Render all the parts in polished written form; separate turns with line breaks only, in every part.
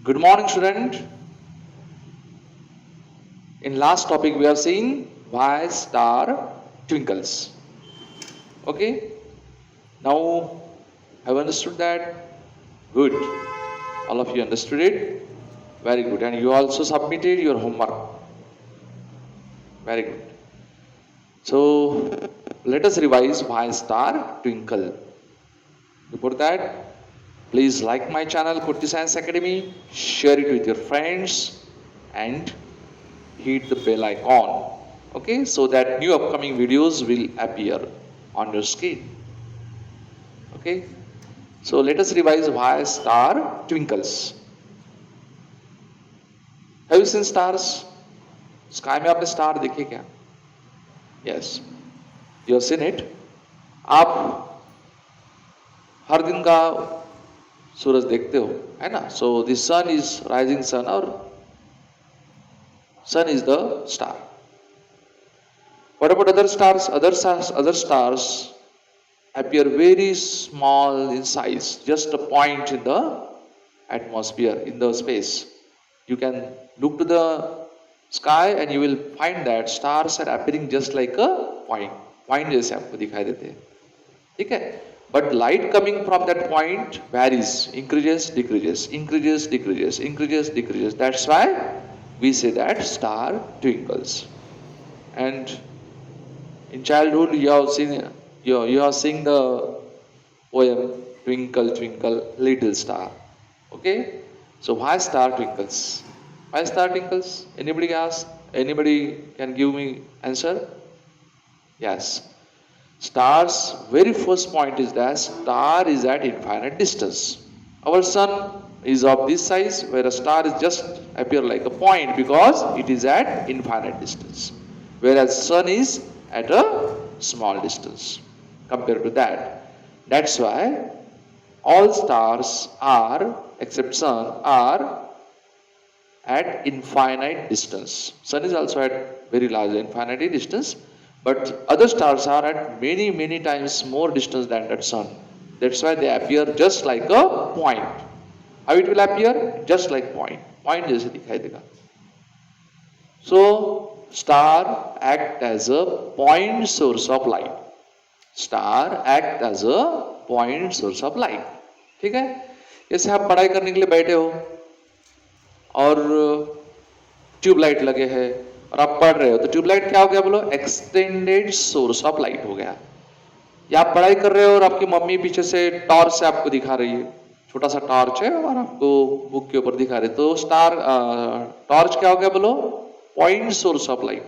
Good morning, student. In last topic, we have seen why star twinkles. Okay. Now, have understood that? Good. All of you understood it. Very good. And you also submitted your homework. Very good. So, let us revise why star twinkle. Before that, please like my channel, Kurti Science Academy, share it with your friends, and hit the bell icon. Okay, so that new upcoming videos will appear on your screen. Okay, so let us revise why star twinkles. Have you seen stars? Sky में आपने star देखे क्या? Yes, you have seen it. आप हर दिन का सूरज देखते हो, है ना? So the sun is rising sun, or sun is the star. What about other stars? Other stars appear very small in size, just a point in the atmosphere, in the space. You can look to the sky and you will find that stars are appearing just like a point जैसे आपको दिखाई देते हैं, ठीक है? But light coming from that point varies, increases, decreases, increases, decreases, increases, decreases. That's why we say that star twinkles. And in childhood, you have seen the poem Twinkle Twinkle Little Star. Okay, so why star twinkles? Why star twinkles? Anybody ask? Anybody can give me answer? Yes. Star's very first point is that star is at infinite distance. Our sun is of this size, where a star is just appear like a point because it is at infinite distance, whereas sun is at a small distance compared to that. That's why all stars are, except sun, are at infinite distance. Sun is also at very large infinity distance, but other stars are at many times more distance than that sun. That's why they appear just like a point. How it will appear? Just like point. Point जैसे दिखाई देगा. So star act as a point source of light. Star act as a point source of light. ठीक है? जैसे आप पढ़ाई करने के लिए बैठे हो और ट्यूबलाइट लगे हैं और आप पढ़ रहे हो, तो ट्यूबलाइट क्या हो गया बोलो? एक्सटेंडेड सोर्स ऑफ लाइट हो गया. या आप पढ़ाई कर रहे हो और आपकी मम्मी पीछे से टॉर्च से आपको दिखा रही है, छोटा सा टॉर्च है और आपको बुक के ऊपर दिखा रहे, तो स्टार टॉर्च क्या हो गया बोलो? Point source of light.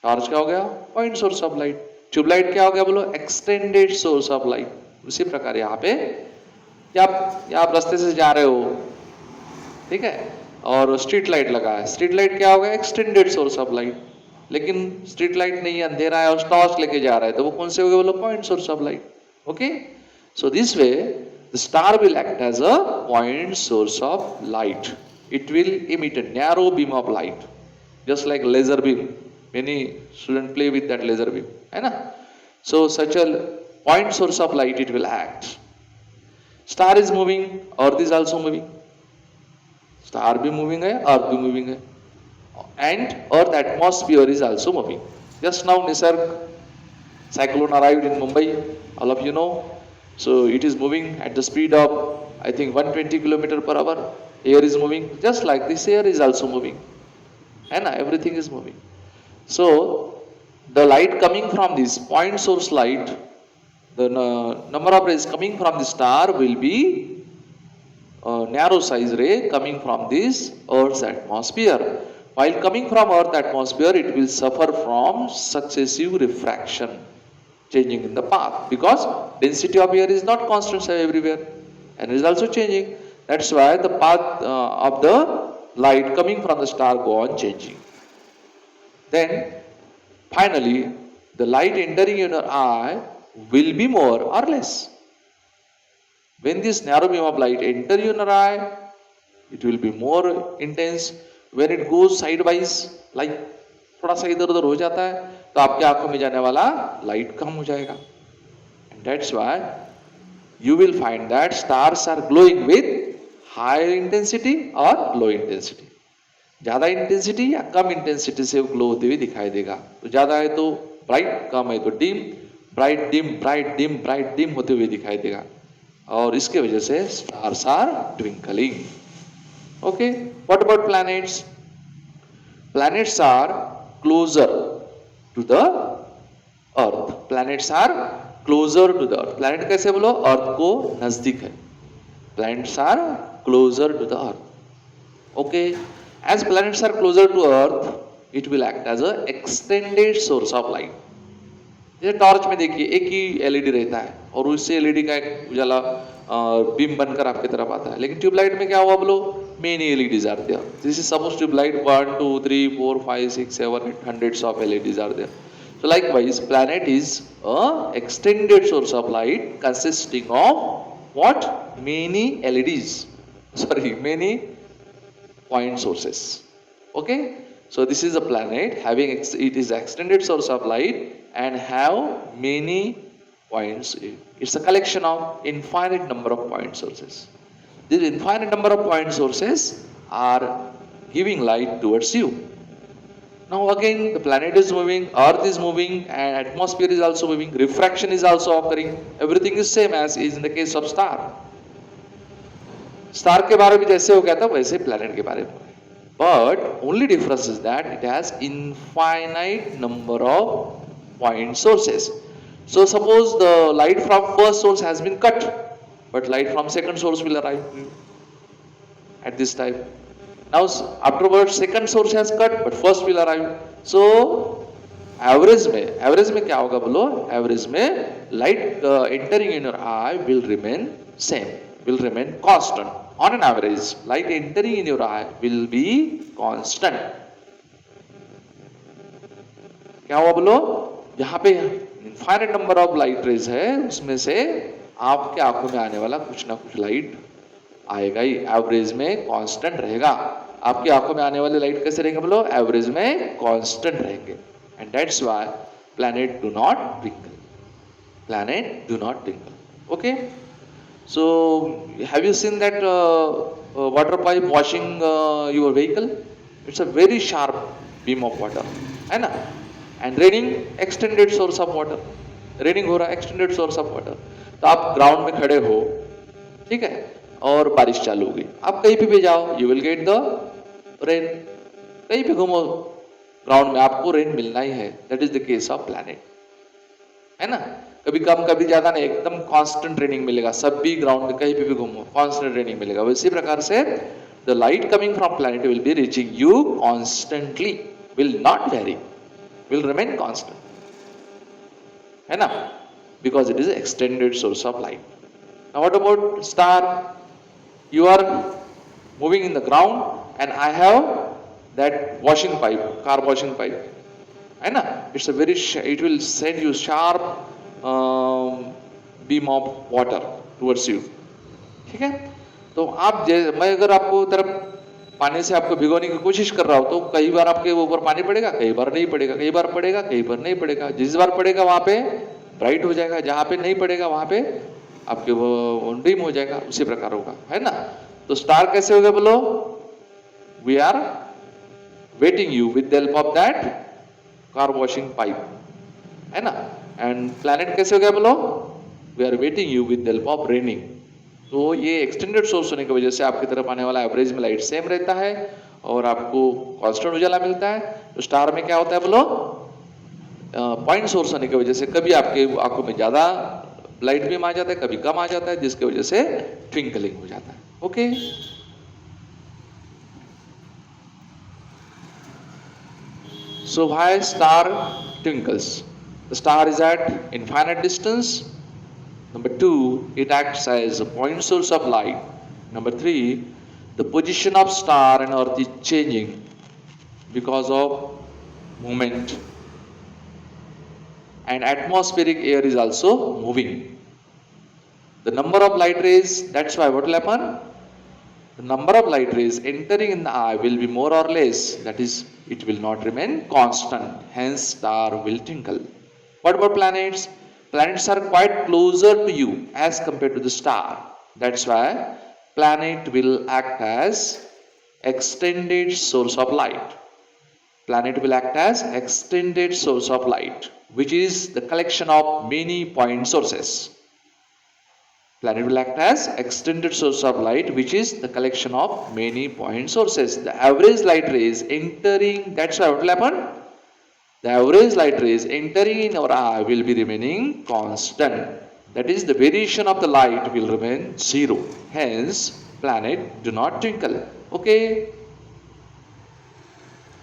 Torch क्या हो गया? Point source of light. Tube light क्या हो गया बोलो? Extended source of light. उसी प्रकार यहाँ पे या आप रास्ते से जा रहे हो, ठीक है, और स्ट्रीट लाइट लगा है. स्ट्रीट लाइट क्या हो गया? Extended source of light. लेकिन स्ट्रीट लाइट नहीं है, अंधेरा है और टॉर्च लेके जा रहा है, तो वो कौन से हो गए बोलो? Point source of light. Okay, so this way the star will act as a point source of light. It will emit a narrow beam of light, just like laser beam. Many students play with that laser beam, है ना? So such a point source of light it will act. Star is moving, earth is also moving. Star भी moving है, earth भी moving है, and earth atmosphere is also moving. Just now Nisarg cyclone arrived in Mumbai, all of you know. So it is moving at the speed of, I think, 120 km per hour. Air is moving, just like this air is also moving, and everything is moving. So the light coming from this point source light, the number of rays coming from the star will be narrow size ray coming from this Earth's atmosphere. While coming from Earth atmosphere, it will suffer from successive refraction, changing in the path, because density of air is not constant everywhere and is also changing. That's why the path of the light coming from the star go on changing. Then finally the light entering in your eye will be more or less. When this narrow beam of light enter your eye, it will be more intense. When it goes sidewise, like थोड़ा सा इधर उधर हो जाता है, तो आपके आंखों में जाने वाला लाइट कम हो जाएगा. And that's why you will find that stars are glowing with high intensity और लो इंटेंसिटी, ज्यादा इंटेंसिटी या कम इंटेंसिटी से वो ग्लो होते हुए दिखाई देगा। तो ज्यादा है तो ब्राइट, कम है तो dim, bright dim bright dim bright dim होते हुए दिखाई देगा, और इसके वजह से stars are twinkling. Okay, what about planets? Planets are closer to the earth. Planets are closer to the earth. Planet कैसे बोलो? अर्थ को नजदीक है। Planets are closer to the earth. Okay, as planets are closer to earth, it will act as a extended source of light. जैसे torch में देखिए एक ही LED रहता है और उससे एलईडी का एक उजाला बीम बनकर आपकी तरफ आता है, लेकिन ट्यूबलाइट में क्या हुआ बोलो? Many LEDs are there. This is suppose tube light 1 2 3 4 5 6 7 8 hundreds of LEDs are there. So likewise, planet is a extended source of light consisting of what? Many LEDs. Sorry, many point sources. Okay, so this is a planet having it is extended source of light and have many points. It's a collection of infinite number of point sources. These infinite number of point sources are giving light towards you. Now again, the planet is moving, earth is moving, and atmosphere is also moving, refraction is also occurring. Everything is same as is in the case of star. Star के बारे में जैसे हो गया था वैसे planet के बारे में, but only difference is that it has infinite number of point sources. So suppose the light from first source has been cut, but light from second source will arrive at this time. Now afterwards second source has cut, but first will arrive. So average में क्या होगा बोलो? Average में light entering in your I will remain same, will remain constant. On an average, light entering in your eye will be constant. क्या हुआ बोलो? यहाँ पे infinite number of light rays है, उसमें से आपके आंखों में आने वाला कुछ ना कुछ लाइट आएगा ही, एवरेज में कांस्टेंट रहेगा। आपकी आंखों में आने वाले लाइट कैसे रहेंगे बोलो? एवरेज में कांस्टेंट रहेंगे। And that's why planet do not twinkle. Planet do not twinkle. Okay, so have you seen that water pipe washing your vehicle? It's a very sharp beam of water, है ना? And raining, extended source of water. Raining हो रहा है, extended source of water. तो आप ground में खड़े हो, ठीक है, और बारिश चालू हो गई, आप कहीं पे भी जाओ, you will get the rain. कहीं पे घूमो ग्राउंड में, आपको रेन मिलना ही है. That is the case of planet, है ना? कभी कम कभी ज्यादा नहीं, एकदम कांस्टेंट रेनिंग मिलेगा, सब भी ग्राउंड में कहीं पे भी घूमो कांस्टेंट रेनिंग मिलेगा। उसी प्रकार से the light coming from planet will be reaching you constantly, will not vary, will remain constant, है ना? Because it is extended source of light. Now what about star? You are moving in the ground and I have that washing pipe, car washing pipe, है ना? It's a very, it will send you sharp beam of water towards you, ठीक है? तो आप मैं अगर आपको तरफ पानी से आपको भिगोने की कोशिश कर रहा हूं तो कई बार आपके ऊपर पानी पड़ेगा, कई बार नहीं पड़ेगा, कई बार पड़ेगा, कई बार नहीं पड़ेगा। जिस बार पड़ेगा वहां पे ब्राइट हो जाएगा, जहां पे नहीं पड़ेगा वहां पे आपके वो डिम हो जाएगा। उसी प्रकार होगा, है ना? तो स्टार कैसे हो गया बोलो? We are wetting you with the help of that car washing pipe, है ना? एंड प्लैनेट कैसे हो गया बोलो? We are wetting you with the help of raining. तो ये एक्सटेंडेड सोर्स होने की वजह से आपकी तरफ आने वाला एवरेज में लाइट सेम रहता है और आपको कांस्टेंट उजाला मिलता है. तो स्टार में क्या होता है बोलो? पॉइंट सोर्स होने की वजह से कभी आपके आंखों में ज्यादा लाइट बीम आ जाता है, कभी कम आ जाता है, जिसकी वजह से ट्विंकलिंग हो जाता है. Okay, so why star twinkles? The star is at infinite distance. Number 2, it acts as a point source of light. Number 3, the position of star and earth is changing because of movement, and atmospheric air is also moving. The number of light rays, that's why what will happen? The number of light rays entering in the eye will be more or less, that is, it will not remain constant, hence star will twinkle. What about planets? Planets are quite closer to you as compared to the star. That's why planet will act as extended source of light. Planet will act as extended source of light, which is the collection of many point sources. Planet will act as extended source of light, which is the collection of many point sources. The average light rays entering, that's what will happen. The average light rays entering in our eye will be remaining constant. That is, the variation of the light will remain zero. Hence, planet do not twinkle. Okay.